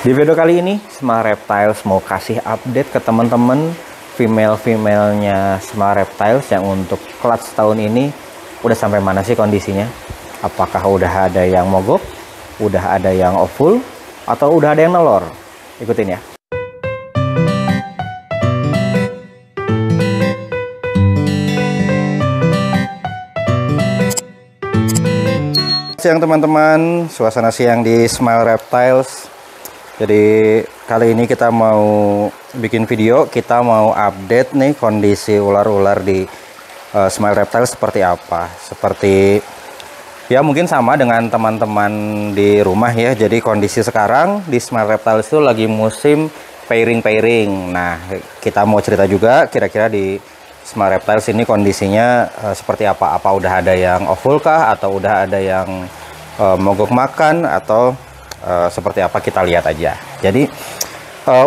Di video kali ini, Smile Reptiles mau kasih update ke teman-teman female-femalenya Smile Reptiles yang untuk clutch tahun ini udah sampai mana sih kondisinya? Apakah udah ada yang mogok, udah ada yang ovul, atau udah ada yang nelor? Ikutin ya. Siang teman-teman, suasana siang di Smile Reptiles. Jadi kali ini kita mau bikin video, kita mau update nih kondisi ular-ular di Smile Reptiles seperti apa. Seperti ya mungkin sama dengan teman-teman di rumah ya. Jadi kondisi sekarang di Smile Reptiles itu lagi musim pairing. Nah, kita mau cerita juga kira-kira di Smile Reptiles ini kondisinya seperti apa. Apa udah ada yang ovul kah, atau udah ada yang mogok makan, atau seperti apa, kita lihat aja. Jadi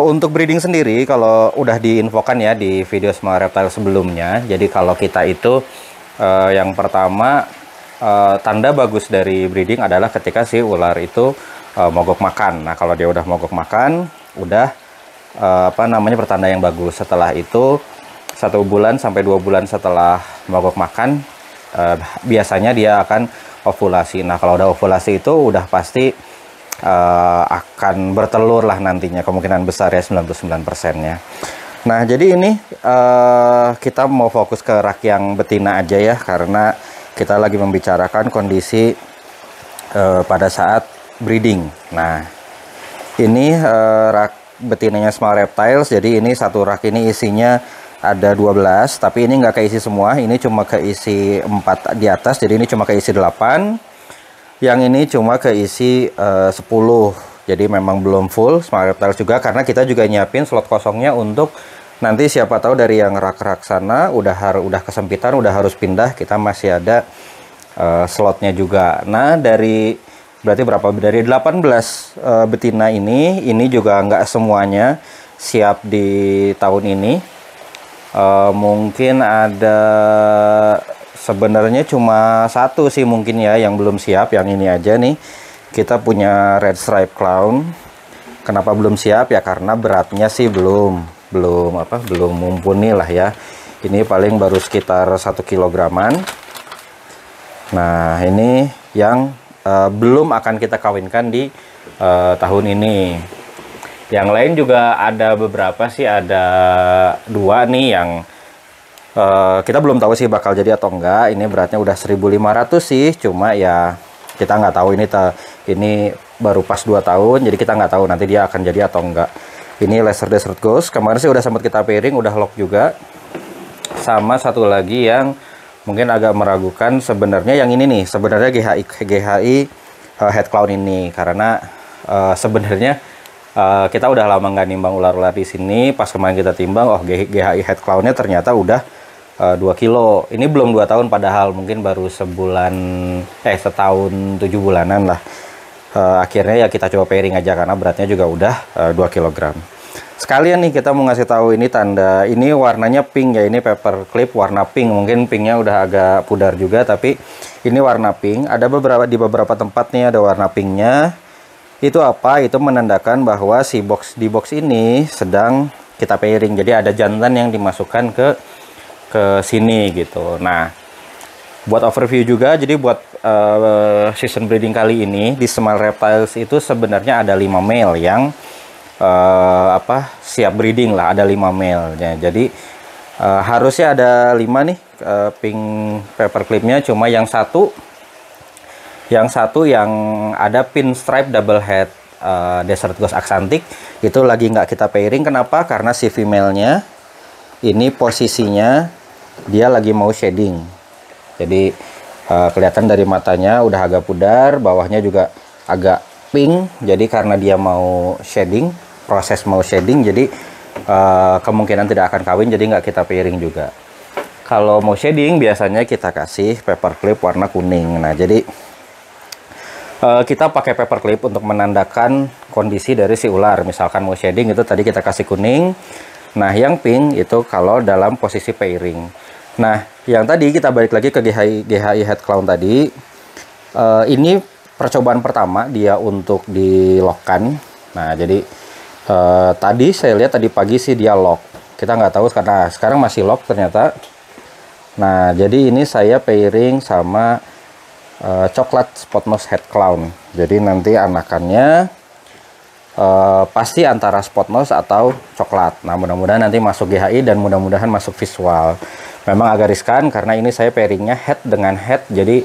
untuk breeding sendiri kalau udah diinfokan ya di video Smile Reptiles sebelumnya. Jadi kalau kita itu yang pertama tanda bagus dari breeding adalah ketika si ular itu mogok makan. Nah, kalau dia udah mogok makan, udah pertanda yang bagus. Setelah itu 1 bulan sampai 2 bulan setelah mogok makan, biasanya dia akan ovulasi. Nah, kalau udah ovulasi itu udah pasti akan bertelur lah nantinya, kemungkinan besar ya 99%-nya. Nah, jadi ini kita mau fokus ke rak yang betina aja ya, karena kita lagi membicarakan kondisi pada saat breeding. Nah, ini rak betinanya Smile Reptiles. Jadi ini satu rak ini isinya ada 12, tapi ini nggak keisi semua, ini cuma keisi 4 di atas, jadi ini cuma keisi 8. Yang ini cuma keisi 10. Jadi memang belum full Smile Reptiles juga, karena kita juga nyiapin slot kosongnya untuk nanti siapa tahu dari yang rak-rak sana udah kesempitan, udah harus pindah, kita masih ada slotnya juga. Nah, berarti berapa? Dari 18 betina ini juga nggak semuanya siap di tahun ini. Mungkin ada, sebenarnya cuma satu sih mungkin ya yang belum siap, yang ini aja nih. Kita punya Red Stripe Clown. Kenapa belum siap ya? Karena beratnya sih belum mumpuni lah ya. Ini paling baru sekitar 1 kilograman. Nah, ini yang belum akan kita kawinkan di tahun ini. Yang lain juga ada beberapa sih, ada 2 nih yang kita belum tahu sih bakal jadi atau enggak. Ini beratnya udah 1.500 sih, cuma ya kita nggak tahu, ini baru pas 2 tahun, jadi kita nggak tahu nanti dia akan jadi atau enggak. Ini Laser Desert Ghost, kemarin sih udah sempat kita pairing, udah lock juga. Sama satu lagi yang mungkin agak meragukan, sebenarnya yang ini nih, sebenarnya GHI Head Clown ini, karena sebenarnya kita udah lama nggak nimbang ular-ular di sini. Pas kemarin kita timbang, oh GHI Head Clown-nya ternyata udah 2 kilo. Ini belum 2 tahun, padahal mungkin baru setahun 7 bulanan lah. Akhirnya ya kita coba pairing aja, karena beratnya juga udah 2 kg. Sekalian nih kita mau ngasih tahu ini tanda, ini warnanya pink ya, ini paper clip warna pink. Mungkin pinknya udah agak pudar juga, tapi ini warna pink. Ada di beberapa tempat nih ada warna pinknya. Itu apa? Itu menandakan bahwa si box ini sedang kita pairing. Jadi ada jantan yang dimasukkan ke sini gitu. Nah, buat overview juga, jadi buat season breeding kali ini di Smile Reptiles itu sebenarnya ada 5 male yang siap breeding lah, ada 5 male nya. Jadi harusnya ada 5 nih pink paper clipnya, cuma yang satu yang ada pinstripe double head Desert Ghost Axanthic itu lagi nggak kita pairing. Kenapa? Karena si female-nya ini posisinya dia lagi mau shading. Jadi kelihatan dari matanya udah agak pudar, bawahnya juga agak pink. Jadi karena dia mau shading, proses mau shading, jadi kemungkinan tidak akan kawin, jadi nggak kita pairing juga. Kalau mau shading biasanya kita kasih paper clip warna kuning. Nah, jadi kita pakai paper clip untuk menandakan kondisi dari si ular. Misalkan mau shading itu tadi kita kasih kuning. Nah, yang pink itu kalau dalam posisi pairing. Nah, yang tadi kita balik lagi ke GHI Head Clown tadi. Ini percobaan pertama dia untuk di lockkan. Nah, jadi tadi saya lihat tadi pagi sih dia lock. Kita nggak tahu karena sekarang masih lock ternyata. Nah, jadi ini saya pairing sama coklat spot nose head clown. Jadi nanti anakannya pasti antara spot nose atau coklat. Nah, mudah-mudahan nanti masuk GHI dan mudah-mudahan masuk visual. Memang agak riskan karena ini saya pairingnya head dengan head, jadi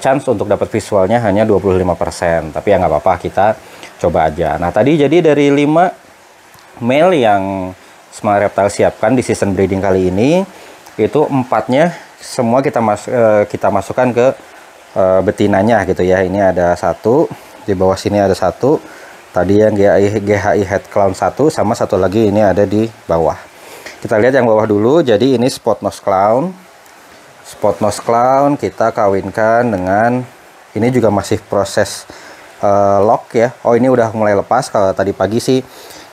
chance untuk dapat visualnya hanya 25%. Tapi ya nggak apa-apa, kita coba aja. Nah, tadi jadi dari 5 male yang Smile Reptile siapkan di season breeding kali ini, itu 4-nya semua kita masukkan ke betinanya gitu ya. Ini ada 1, di bawah sini ada 1. Tadi yang GHI head clown 1, sama 1 lagi ini ada di bawah. Kita lihat yang bawah dulu. Jadi ini spot nose clown. Spot nose clown kita kawinkan dengan, ini juga masih proses lock ya. Oh, ini udah mulai lepas. Kalau tadi pagi sih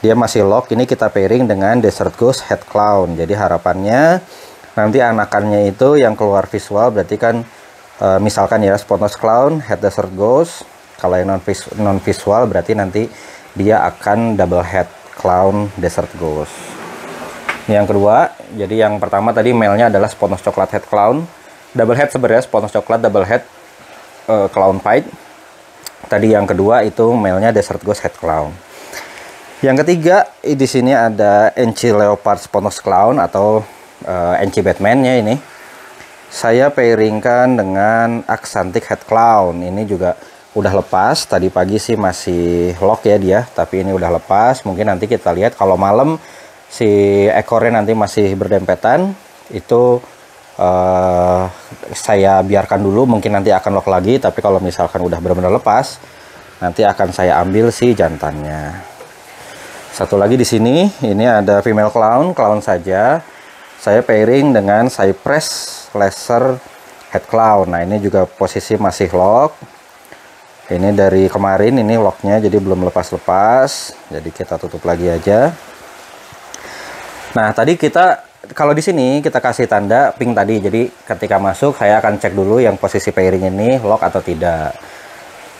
dia masih lock. Ini kita pairing dengan Desert Ghost head clown. Jadi harapannya nanti anakannya itu yang keluar visual berarti kan misalkan ya spot nose clown head Desert Ghost. Kalau yang non visual berarti nanti dia akan double head clown Desert Ghost. Ini yang kedua. Jadi yang pertama tadi male-nya adalah spot nose coklat head clown. Double head sebenarnya spot nose coklat double head clown pied. Tadi yang kedua itu male-nya Desert Ghost head clown. Yang ketiga di sini ada NC Leopard spot nose clown atau NC Batman-nya ini. Saya pairingkan dengan Axanthic head clown. Ini juga udah lepas. Tadi pagi sih masih lock ya dia, tapi ini udah lepas. Mungkin nanti kita lihat kalau malam si ekornya nanti masih berdempetan, itu saya biarkan dulu, mungkin nanti akan lock lagi. Tapi kalau misalkan udah benar-benar lepas, nanti akan saya ambil si jantannya. Satu lagi di sini, ini ada female clown saja. Saya pairing dengan Cypress Laser head clown. Nah, ini juga posisi masih lock. Ini dari kemarin ini locknya, jadi belum lepas-lepas. Jadi kita tutup lagi aja. Nah, tadi kalau di sini kita kasih tanda pink tadi. Jadi ketika masuk saya akan cek dulu yang posisi pairing ini lock atau tidak.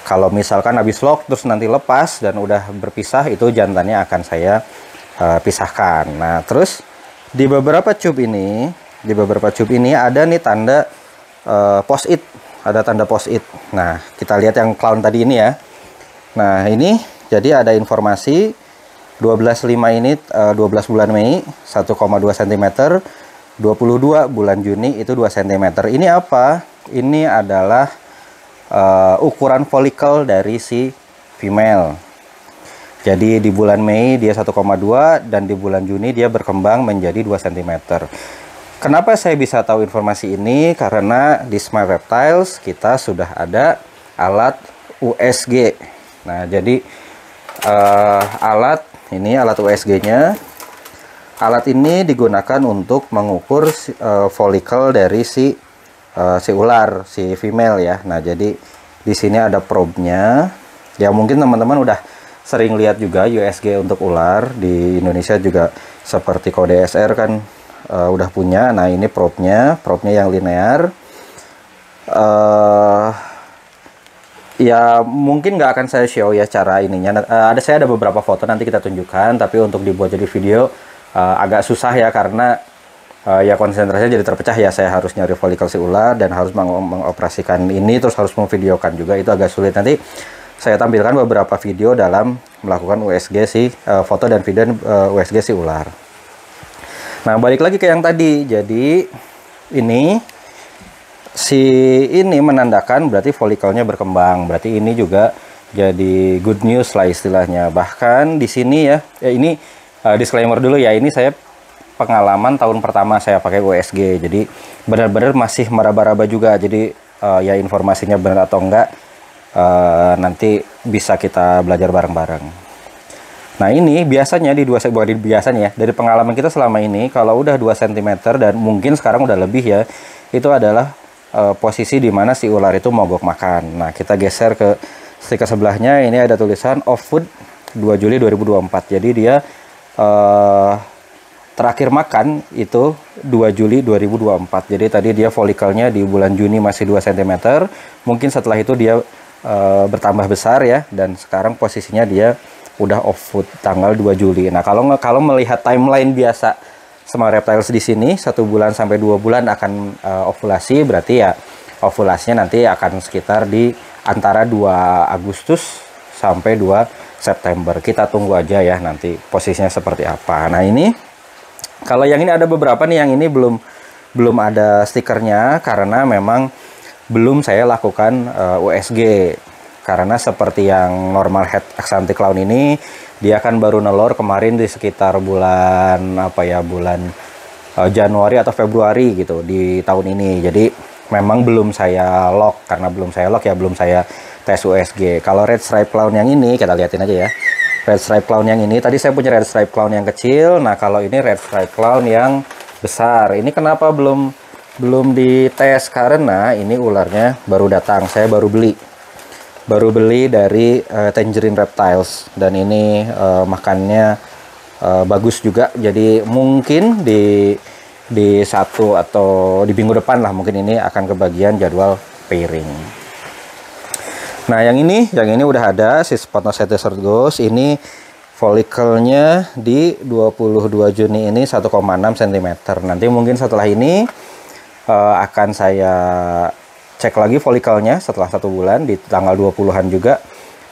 Kalau misalkan habis lock terus nanti lepas dan udah berpisah, itu jantannya akan saya pisahkan. Nah, terus di beberapa tube ini ada nih tanda post it, ada tanda post it. Nah, kita lihat yang clown tadi ini ya. Nah, ini jadi ada informasi 12.5 ini 12 bulan Mei 1,2 cm, 22 bulan Juni itu 2 cm. Ini apa? Ini adalah ukuran folikel dari si female. Jadi di bulan Mei dia 1,2 dan di bulan Juni dia berkembang menjadi 2 cm. Kenapa saya bisa tahu informasi ini? Karena di Smile Reptiles kita sudah ada alat USG. Nah, jadi alat USG-nya. Alat ini digunakan untuk mengukur folikel dari si ular, si female ya. Nah, jadi di sini ada probe-nya. Ya, mungkin teman-teman udah sering lihat juga USG untuk ular. Di Indonesia juga seperti Kode SR kan udah punya. Nah, ini probe-nya yang linear. Ya mungkin nggak akan saya show ya cara ininya. Saya ada beberapa foto nanti kita tunjukkan, tapi untuk dibuat jadi video agak susah ya, karena ya konsentrasinya jadi terpecah ya. Saya harus nyari folikel si ular dan harus mengoperasikan ini, terus harus memvideokan juga, itu agak sulit. Nanti saya tampilkan beberapa video dalam melakukan USG foto dan video USG si ular. Nah, balik lagi ke yang tadi. Jadi ini menandakan berarti folikelnya berkembang. Berarti ini juga jadi good news lah istilahnya. Bahkan di sini ya, ini disclaimer dulu ya, ini saya pengalaman tahun pertama saya pakai USG. Jadi benar-benar masih meraba-raba juga. Jadi ya informasinya benar atau enggak nanti bisa kita belajar bareng-bareng. Nah, ini biasanya dari pengalaman kita selama ini, kalau udah 2 cm dan mungkin sekarang udah lebih ya, itu adalah posisi di mana si ular itu mogok makan. Nah, kita geser ke stiker sebelahnya, ini ada tulisan off food 2 Juli 2024. Jadi dia terakhir makan itu 2 Juli 2024. Jadi tadi dia folikelnya di bulan Juni masih 2 cm. Mungkin setelah itu dia bertambah besar ya, dan sekarang posisinya dia udah off food tanggal 2 Juli. Nah, kalau melihat timeline biasa Smile Reptiles di sini 1 bulan sampai 2 bulan akan ovulasi, berarti ya ovulasinya nanti akan sekitar di antara 2 Agustus sampai 2 September. Kita tunggu aja ya nanti posisinya seperti apa. Nah, ini kalau yang ini ada beberapa nih, yang ini belum ada stikernya karena memang belum saya lakukan USG. Karena seperti yang normal head Axanthic Clown ini, dia kan baru nelor kemarin di sekitar bulan bulan Januari atau Februari gitu di tahun ini. Jadi memang belum saya lock, karena belum saya lock ya belum saya tes USG. Kalau Red Stripe Clown yang ini kita liatin aja ya. Red Stripe Clown yang ini tadi saya punya Red Stripe Clown yang kecil. Nah, kalau ini Red Stripe Clown yang besar. Ini kenapa belum dites? Karena ini ularnya baru datang. Saya baru beli dari Tangerine Reptiles, dan ini makannya bagus juga. Jadi mungkin di satu atau di minggu depan lah mungkin ini akan kebagian jadwal pairing. Nah, yang ini udah ada si Spotnose Desert Ghost. Ini folikelnya di 22 Juni ini 1,6 cm. Nanti mungkin setelah ini akan saya cek lagi folikelnya setelah 1 bulan di tanggal 20-an juga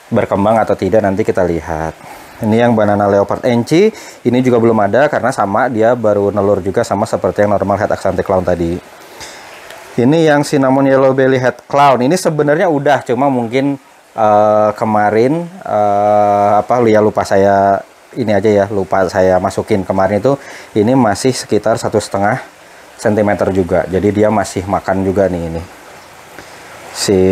berkembang atau tidak, nanti kita lihat. Ini yang Banana Leopard Enchi, ini juga belum ada karena sama dia baru nelur juga sama seperti yang normal head Axanthic Clown tadi. Ini yang Cinnamon Yellow Belly Head Clown, ini sebenarnya udah, cuma mungkin kemarin lupa saya ini aja ya, lupa saya masukin kemarin itu. Ini masih sekitar 1,5 cm juga, jadi dia masih makan juga nih ini. Si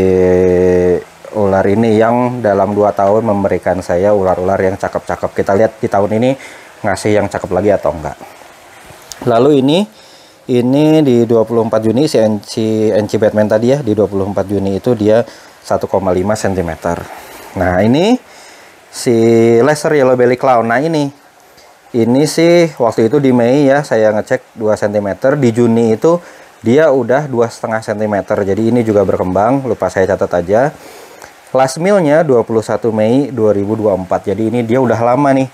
ular ini yang dalam 2 tahun memberikan saya ular-ular yang cakep-cakep. Kita lihat di tahun ini ngasih yang cakep lagi atau enggak. Lalu ini di 24 Juni si Enchi Batman tadi ya, di 24 Juni itu dia 1,5 cm. Nah, ini si Laser Yellow Belly Clown. Nah, ini sih waktu itu di Mei ya saya ngecek 2 cm, di Juni itu dia udah 2,5 cm. Jadi ini juga berkembang, lupa saya catat aja. Last mealnya 21 Mei 2024. Jadi ini dia udah lama nih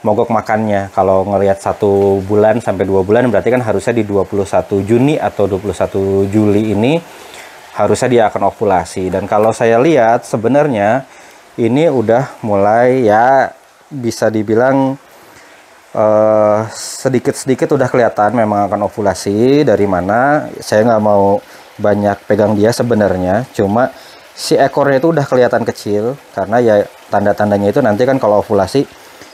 mogok makannya. Kalau ngelihat 1 bulan sampai 2 bulan berarti kan harusnya di 21 Juni atau 21 Juli ini harusnya dia akan ovulasi. Dan kalau saya lihat sebenarnya ini udah mulai ya bisa dibilang sedikit-sedikit udah kelihatan memang akan ovulasi. Dari mana saya nggak mau banyak pegang dia sebenarnya, cuma si ekornya itu udah kelihatan kecil karena ya tanda-tandanya itu nanti kan kalau ovulasi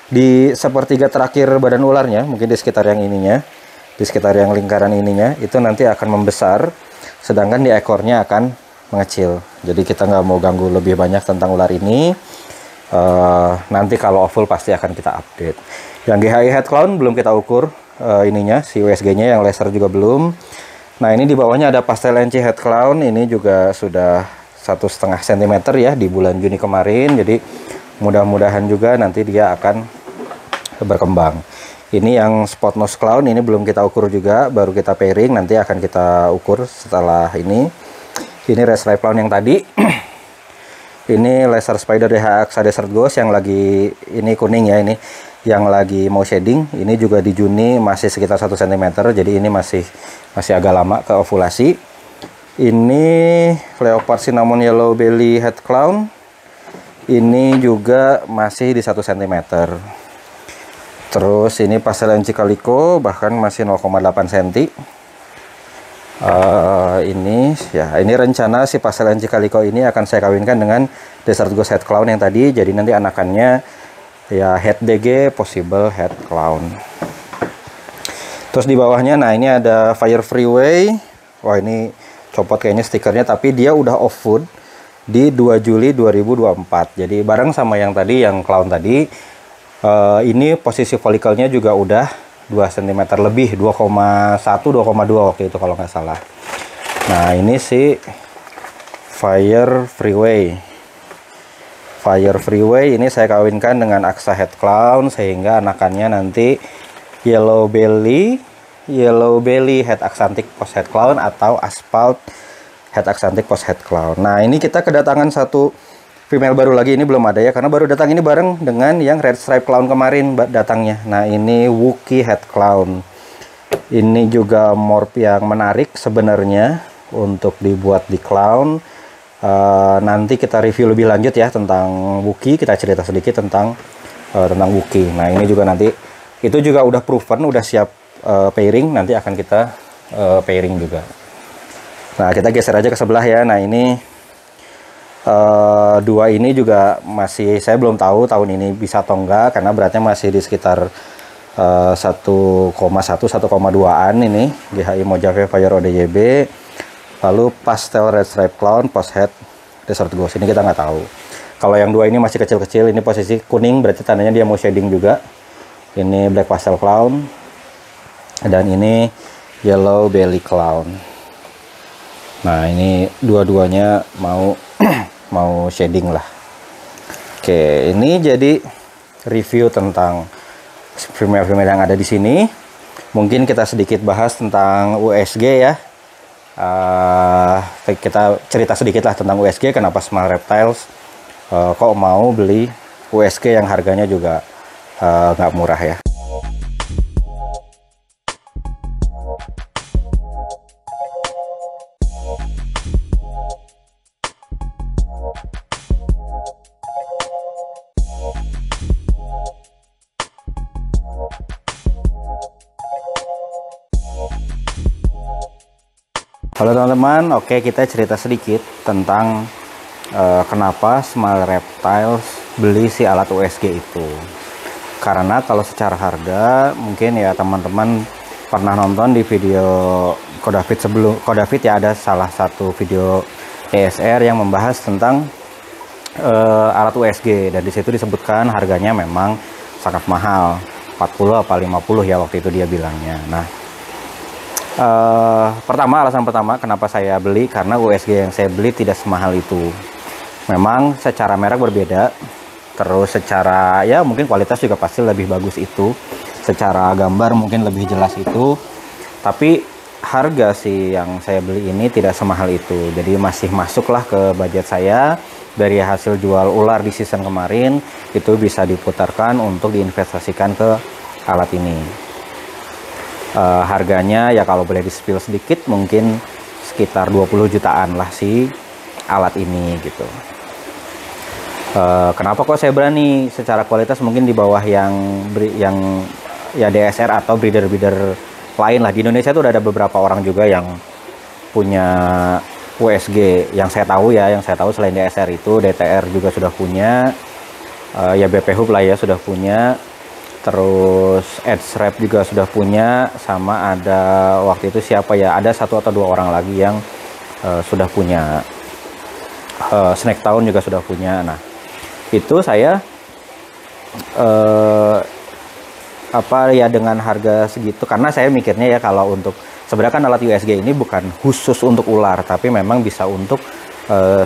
di sepertiga terakhir badan ularnya, mungkin di sekitar yang ininya, di sekitar yang lingkaran ininya, itu nanti akan membesar, sedangkan di ekornya akan mengecil. Jadi kita nggak mau ganggu lebih banyak tentang ular ini. Nanti kalau ovul pasti akan kita update. Yang GHI Head Clown belum kita ukur ininya, si USG-nya, yang laser juga belum. Nah, ini di bawahnya ada Pastel Enchi Head Clown, ini juga sudah 1,5 cm ya di bulan Juni kemarin. Jadi mudah-mudahan juga nanti dia akan berkembang. Ini yang Spotnose Clown, ini belum kita ukur juga, baru kita pairing, nanti akan kita ukur setelah ini. Ini Red Stripe Clown yang tadi. Ini Laser Spider DHX Desert Ghost yang lagi ini kuning ya, ini yang lagi mau shading. Ini juga di Juni masih sekitar 1 cm, jadi ini masih agak lama ke ovulasi. Ini Leopard Cinnamon Yellow Belly Head Clown, ini juga masih di 1 cm. Terus ini Pastel Enchi Calico bahkan masih 0,8 cm. Ini rencana si Pastel Enchi Calico ini akan saya kawinkan dengan Desert Ghost Head Clown yang tadi. Jadi nanti anakannya ya Head DG Possible Head Clown. Terus di bawahnya, nah ini ada Fire Freeway. Wah, ini copot kayaknya stikernya, tapi dia udah off food di 2 Juli 2024. Jadi bareng sama yang tadi, yang clown tadi. Ini posisi folikelnya juga udah 2 cm lebih, 2,1 2,2 waktu itu kalau nggak salah. Nah, ini si Fire Freeway ini saya kawinkan dengan Aksa Head Clown sehingga anakannya nanti Yellow Belly Head Axanthic Post Head Clown atau Asphalt Head Axanthic Post Head Clown. Nah, ini kita kedatangan satu female baru lagi, ini belum ada ya, karena baru datang ini bareng dengan yang red stripe clown kemarin datangnya. Nah ini Wookie head clown. Ini juga morph yang menarik sebenarnya untuk dibuat di clown. Nanti kita review lebih lanjut ya tentang Wookie, kita cerita sedikit tentang Wookie. Nah ini juga nanti itu juga udah proven, udah siap pairing, nanti akan kita pairing juga. Nah kita geser aja ke sebelah ya. Nah ini dua ini juga masih saya belum tahu tahun ini bisa atau enggak, karena beratnya masih di sekitar 1,1 1,2an ini GHI Mojave Fire ODYB. Lalu pastel red stripe clown post head desert ghost, ini kita nggak tahu. Kalau yang dua ini masih kecil-kecil, ini posisi kuning berarti tandanya dia mau shading juga. Ini black pastel clown dan ini yellow belly clown. Nah ini dua-duanya mau mau shading lah. Oke, ini jadi review tentang female yang ada di sini. Mungkin kita sedikit bahas tentang USG ya. Kita cerita sedikit lah tentang USG, kenapa Smile Reptiles kok mau beli USG yang harganya juga nggak murah ya. Halo teman-teman, oke kita cerita sedikit tentang kenapa Smile Reptiles beli si alat USG itu. Karena kalau secara harga mungkin ya teman-teman pernah nonton di video Kodavit sebelum Kodavit ya, ada salah satu video ESR yang membahas tentang alat USG, dan disitu disebutkan harganya memang sangat mahal, 40 apa 50 ya waktu itu dia bilangnya. Nah alasan pertama kenapa saya beli, karena USG yang saya beli tidak semahal itu. Memang secara merek berbeda, terus secara ya mungkin kualitas juga pasti lebih bagus itu, secara gambar mungkin lebih jelas itu, tapi harga sih yang saya beli ini tidak semahal itu. Jadi masih masuklah ke budget saya. Dari hasil jual ular di season kemarin itu bisa diputarkan untuk diinvestasikan ke alat ini. Harganya ya kalau boleh di-spill sedikit mungkin sekitar 20 jutaan lah si alat ini gitu. Kenapa kok saya berani? Secara kualitas mungkin di bawah yang ya DSR atau breeder-breeder lain lah. Di Indonesia tuh udah ada beberapa orang juga yang punya USG yang saya tahu ya, yang saya tahu selain DSR itu DTR juga sudah punya, ya BP Hub lah ya sudah punya. Terus Edge juga sudah punya, sama ada waktu itu siapa ya, ada 1 atau 2 orang lagi yang sudah punya. Snake Town juga sudah punya. Nah itu saya dengan harga segitu, karena saya mikirnya ya kalau untuk sebenarnya kan alat USG ini bukan khusus untuk ular, tapi memang bisa untuk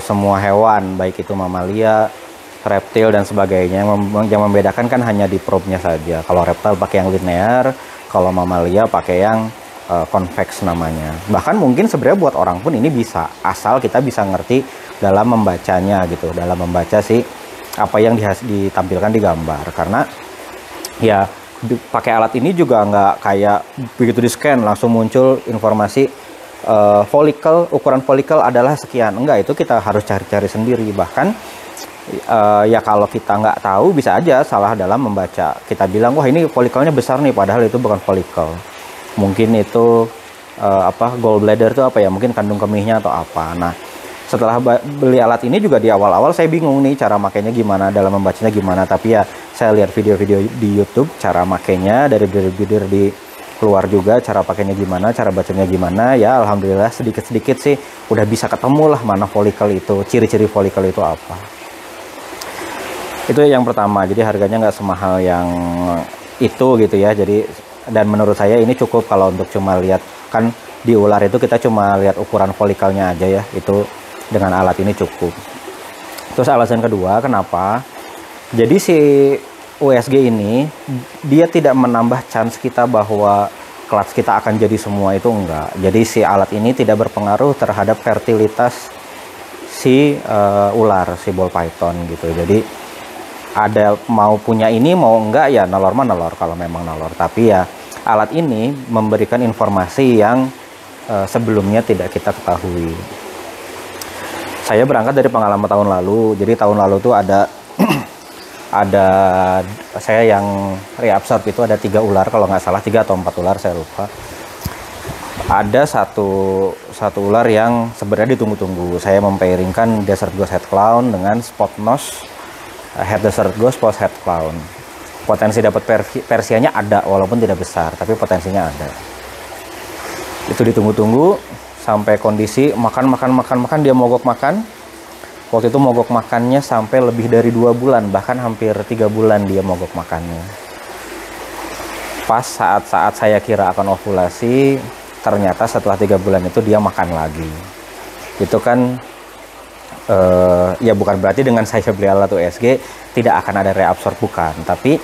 semua hewan, baik itu mamalia, reptil dan sebagainya. Yang membedakan kan hanya di probe-nya saja. Kalau reptil pakai yang linear, kalau mamalia pakai yang convex namanya. Bahkan mungkin sebenarnya buat orang pun ini bisa, asal kita bisa ngerti dalam membacanya gitu, dalam membaca sih apa yang ditampilkan di gambar. Karena ya pakai alat ini juga nggak kayak begitu di scan langsung muncul informasi folikel, ukuran folikel adalah sekian. Enggak, itu kita harus cari-cari sendiri. Bahkan ya kalau kita nggak tahu bisa aja salah dalam membaca. Kita bilang wah ini folikelnya besar nih, padahal itu bukan folikel. Mungkin itu gallbladder itu apa ya, mungkin kandung kemihnya atau apa. Nah setelah beli alat ini juga di awal-awal saya bingung nih cara makainya gimana, dalam membacanya gimana. Tapi ya saya lihat video-video di YouTube cara makainya dari breeder di luar juga, cara pakainya gimana, cara bacanya gimana. Ya alhamdulillah sedikit-sedikit sih udah bisa ketemu lah mana folikel itu, ciri-ciri folikel itu apa. Itu yang pertama, jadi harganya nggak semahal yang itu gitu ya. Jadi dan menurut saya ini cukup kalau untuk cuma lihat, kan di ular itu kita cuma lihat ukuran folikelnya aja ya, itu dengan alat ini cukup. Terus alasan kedua kenapa, jadi si USG ini dia tidak menambah chance kita bahwa clutch kita akan jadi semua, itu enggak. Jadi si alat ini tidak berpengaruh terhadap fertilitas si ular, si ball python gitu. Jadi ada mau punya ini mau enggak ya nelor mah nelor kalau memang nelor. Tapi ya alat ini memberikan informasi yang sebelumnya tidak kita ketahui. Saya berangkat dari pengalaman tahun lalu. Jadi tahun lalu tuh ada ada saya yang reabsorb itu ada 3 ular kalau nggak salah, 3 atau 4 ular saya lupa. Ada satu ular yang sebenarnya ditunggu-tunggu. Saya mempairingkan Desert Ghost Head Clown dengan Spot Nose Head Desert Ghost Spot Head Clown. Potensi dapat Persianya ada walaupun tidak besar, tapi potensinya ada. Itu ditunggu-tunggu sampai kondisi makan dia mogok makan. Waktu itu mogok makannya sampai lebih dari 2 bulan, bahkan hampir 3 bulan dia mogok makannya. Pas saat-saat saya kira akan ovulasi, ternyata setelah 3 bulan itu dia makan lagi. Itu kan ya bukan berarti dengan saya beli alat USG tidak akan ada reabsorb, bukan. Tapi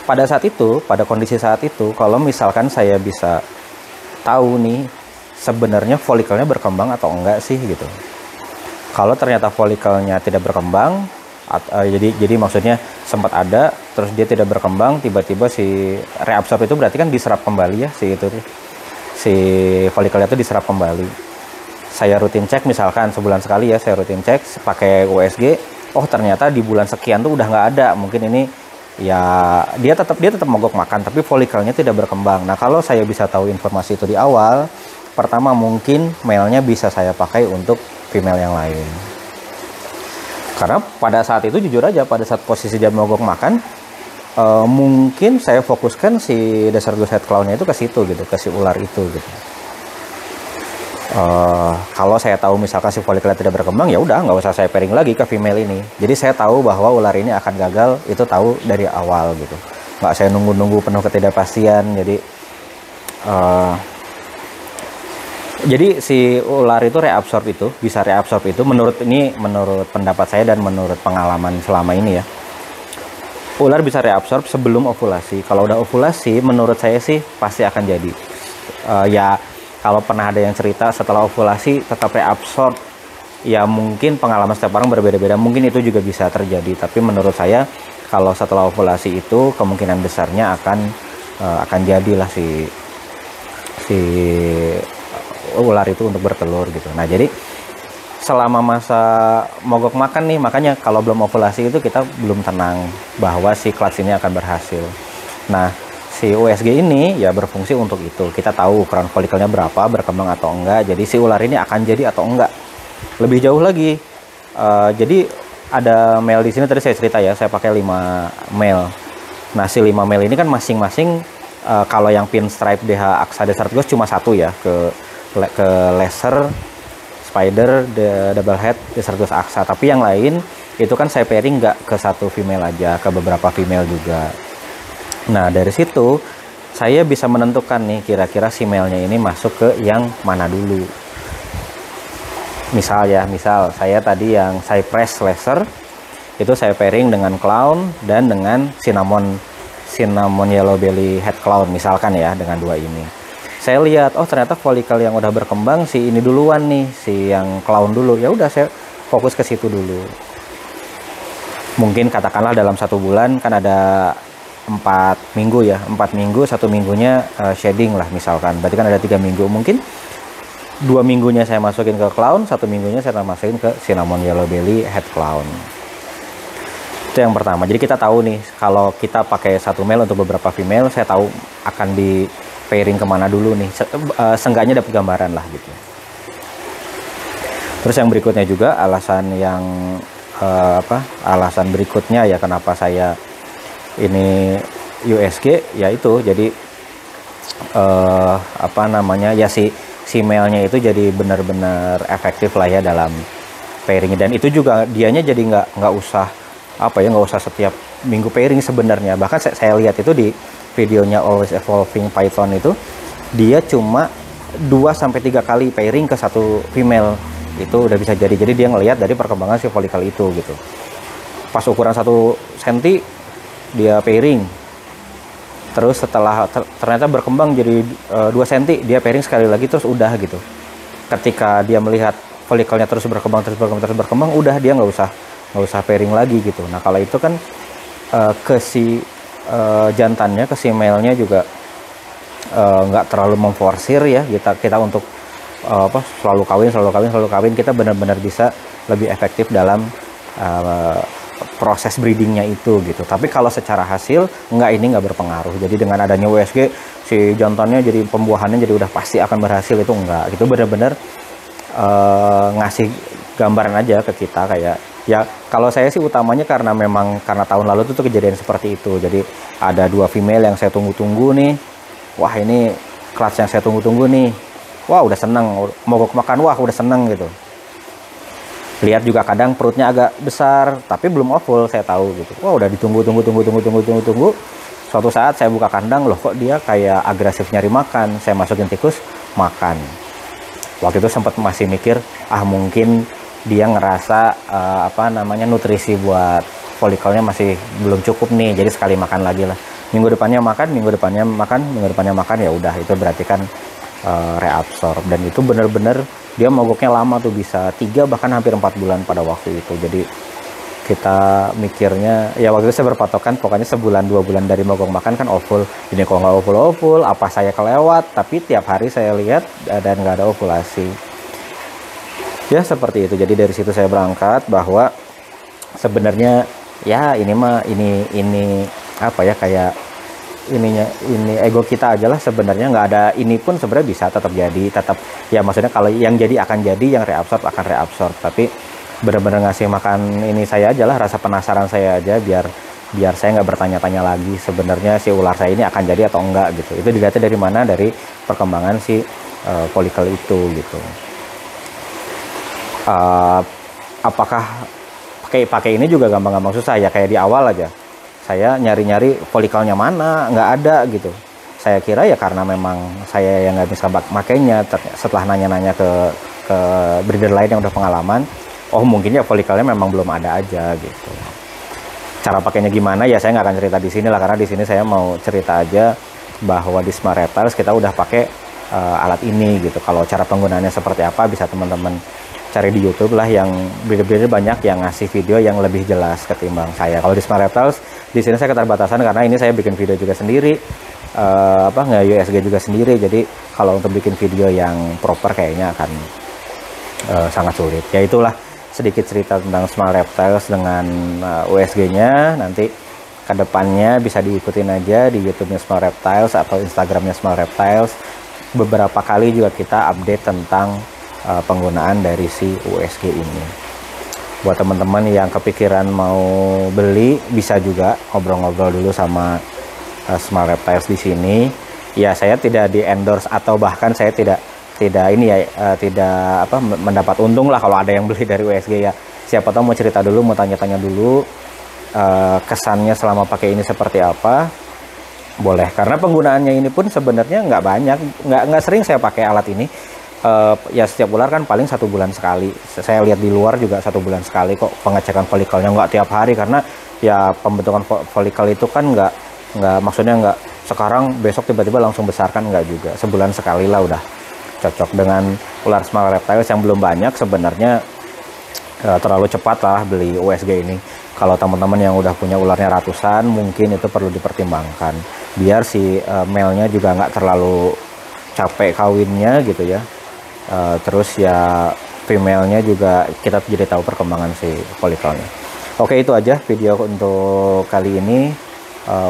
pada saat itu, pada kondisi saat itu, kalau misalkan saya bisa tahu nih sebenarnya folikelnya berkembang atau enggak sih gitu. Kalau ternyata folikelnya tidak berkembang, jadi maksudnya sempat ada, terus dia tidak berkembang, tiba-tiba si reabsorb itu berarti kan diserap kembali ya, si folikelnya itu diserap kembali. Saya rutin cek misalkan sebulan sekali ya, saya rutin cek pakai USG. Oh ternyata di bulan sekian tuh udah nggak ada. Mungkin ini ya dia tetap mogok makan, tapi folikelnya tidak berkembang. Nah kalau saya bisa tahu informasi itu di awal, pertama mungkin male-nya bisa saya pakai untuk female yang lain. Karena pada saat itu jujur aja, pada saat posisi dia mogok makan, mungkin saya fokuskan si Desert Ghost Head Clown-nya itu ke situ gitu, ke si ular itu gitu. Kalau saya tahu misalkan si folikelnya tidak berkembang, ya udah nggak usah saya pairing lagi ke female ini. Jadi saya tahu bahwa ular ini akan gagal, itu tahu dari awal gitu. Nggak saya nunggu-nunggu penuh ketidakpastian. Jadi si ular itu bisa reabsorb itu menurut pendapat saya dan menurut pengalaman selama ini ya. Ular bisa reabsorb sebelum ovulasi. Kalau udah ovulasi menurut saya sih pasti akan jadi. Ya kalau pernah ada yang cerita setelah ovulasi tetap reabsorb, ya mungkin pengalaman setiap orang berbeda-beda. Mungkin itu juga bisa terjadi. Tapi menurut saya kalau setelah ovulasi itu kemungkinan besarnya akan jadilah si ular itu untuk bertelur gitu. Nah jadi selama masa mogok makan nih, makanya kalau belum ovulasi itu kita belum tenang bahwa si clutch ini akan berhasil. Nah si USG ini ya berfungsi untuk itu. Kita tahu ukuran folikelnya berapa, berkembang atau enggak. Jadi si ular ini akan jadi atau enggak. Lebih jauh lagi, jadi ada male di sini tadi saya cerita ya, saya pakai 5 male. Nah si 5 male ini kan masing-masing kalau yang pinstripe DH Aksa Desert Ghost cuma 1 ya, ke laser spider double head Desert Ghost Aksa. Tapi yang lain itu kan saya pairing nggak ke 1 female aja, ke beberapa female juga. Nah dari situ saya bisa menentukan nih kira-kira si male-nya ini masuk ke yang mana dulu. Misal saya tadi yang Cypress laser itu saya pairing dengan clown dan dengan cinnamon yellow belly head clown misalkan ya, dengan 2 ini. Saya lihat, oh ternyata folikel yang udah berkembang si ini duluan nih, si yang clown dulu. Ya udah saya fokus ke situ dulu. Mungkin katakanlah dalam 1 bulan kan ada 4 minggu ya, 4 minggu, 1 minggunya shading lah misalkan. Berarti kan ada 3 minggu. Mungkin 2 minggunya saya masukin ke clown, 1 minggunya saya masukin ke cinnamon yellow belly head clown. Itu yang pertama. Jadi kita tahu nih kalau kita pakai 1 male untuk beberapa female, saya tahu akan di pairing kemana dulu nih, seenggaknya dapat gambaran lah gitu. Terus yang berikutnya juga alasan berikutnya ya kenapa saya ini USG yaitu jadi ya si male-nya itu jadi benar-benar efektif lah ya dalam pairing, dan itu juga dianya jadi nggak usah setiap minggu pairing sebenarnya. Bahkan saya lihat itu di videonya Always Evolving Python itu dia cuma 2-3 kali pairing ke 1 female itu udah bisa jadi dia ngelihat dari perkembangan si folikel itu gitu. Pas ukuran 1 cm dia pairing, terus setelah ternyata berkembang jadi 2 cm dia pairing sekali lagi, terus udah gitu. Ketika dia melihat folikelnya terus berkembang, udah dia nggak usah pairing lagi gitu. Nah kalau itu kan ke si jantannya, ke si male-nya juga nggak terlalu memforsir ya kita untuk selalu kawin. Kita benar-benar bisa lebih efektif dalam proses breedingnya itu gitu. Tapi kalau secara hasil ini nggak berpengaruh. Jadi dengan adanya USG si jantannya jadi pembuahannya jadi udah pasti akan berhasil, itu enggak. Itu benar-benar ngasih gambaran aja ke kita kayak ya, kalau saya sih utamanya karena tahun lalu tuh kejadian seperti itu. Jadi ada 2 female yang saya tunggu-tunggu nih. Wah ini clutch yang saya tunggu-tunggu nih. Wah udah seneng, mogok makan, wah udah seneng gitu. Lihat juga kadang perutnya agak besar, tapi belum ovul, saya tahu gitu. Wah udah ditunggu. Suatu saat saya buka kandang, loh kok dia kayak agresif nyari makan. Saya masukin tikus, makan. Waktu itu sempat masih mikir, mungkin dia ngerasa nutrisi buat folikelnya masih belum cukup nih, jadi sekali makan lagi lah. Minggu depannya makan, ya udah itu berarti kan reabsorb. Dan itu bener-bener dia mogoknya lama tuh, bisa 3 bahkan hampir 4 bulan pada waktu itu. Jadi kita mikirnya ya waktu itu saya berpatokan pokoknya sebulan 2 bulan dari mogok makan kan ovul. Ini kok nggak ovul, apa saya kelewat? Tapi tiap hari saya lihat dan nggak ada ovulasi. Ya seperti itu. Jadi dari situ saya berangkat bahwa sebenarnya ya ini kayak ini ego kita aja lah sebenarnya. Nggak ada ini pun sebenarnya bisa tetap ya, maksudnya kalau yang jadi akan jadi, yang reabsorb akan reabsorb. Tapi benar-benar ngasih makan ini saya aja lah, rasa penasaran saya aja, biar saya nggak bertanya-tanya lagi sebenarnya si ular saya ini akan jadi atau enggak gitu. Itu dilihatnya dari mana? Dari perkembangan si folikel itu gitu. Apakah pakai ini juga gampang-gampang susah ya, kayak di awal aja saya nyari-nyari folikelnya mana, nggak ada gitu. Saya kira ya karena memang saya yang nggak bisa makainya. Setelah nanya-nanya ke breeder lain yang udah pengalaman, mungkin ya folikelnya memang belum ada aja gitu. Cara pakainya gimana ya saya nggak akan cerita di sini lah, karena di sini saya mau cerita aja bahwa di Smart Reptiles kita udah pakai alat ini gitu. Kalau cara penggunaannya seperti apa bisa teman-teman cari di YouTube lah, yang breeder-breeder banyak yang ngasih video yang lebih jelas ketimbang saya. Kalau di Smart Reptiles di sini saya keterbatasan karena ini saya bikin video juga sendiri, nggak USG juga sendiri. Jadi kalau untuk bikin video yang proper kayaknya akan sangat sulit. Ya itulah sedikit cerita tentang Smart Reptiles dengan USG-nya. Nanti kedepannya bisa diikutin aja di YouTube-nya Smart Reptiles atau Instagram-nya Smart Reptiles. Beberapa kali juga kita update tentang penggunaan dari si USG ini. Buat teman-teman yang kepikiran mau beli, bisa juga ngobrol-ngobrol dulu sama Smart Reptiles di sini. Ya saya tidak di endorse atau bahkan saya tidak mendapat untung lah kalau ada yang beli dari USG ya. Siapa tahu mau cerita dulu, mau tanya-tanya dulu kesannya selama pakai ini seperti apa, boleh. Karena penggunaannya ini pun sebenarnya nggak banyak, nggak sering saya pakai alat ini. Ya setiap ular kan paling 1 bulan sekali. Saya lihat di luar juga 1 bulan sekali kok pengecekan folikelnya, nggak tiap hari. Karena ya pembentukan folikel itu kan nggak maksudnya nggak sekarang besok tiba-tiba langsung besarkan, nggak juga. Sebulan sekali lah udah cocok. Dengan ular Smart Reptiles yang belum banyak sebenarnya terlalu cepat lah beli USG ini. Kalau teman-teman yang udah punya ularnya ratusan, mungkin itu perlu dipertimbangkan biar si male-nya juga nggak terlalu capek kawinnya gitu ya. Terus ya female-nya juga kita jadi tahu perkembangan si folikelnya. Oke, itu aja video untuk kali ini.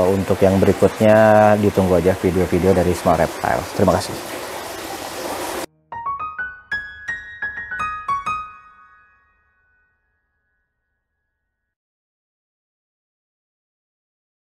Untuk yang berikutnya ditunggu aja video-video dari Smart Reptiles. Terima kasih.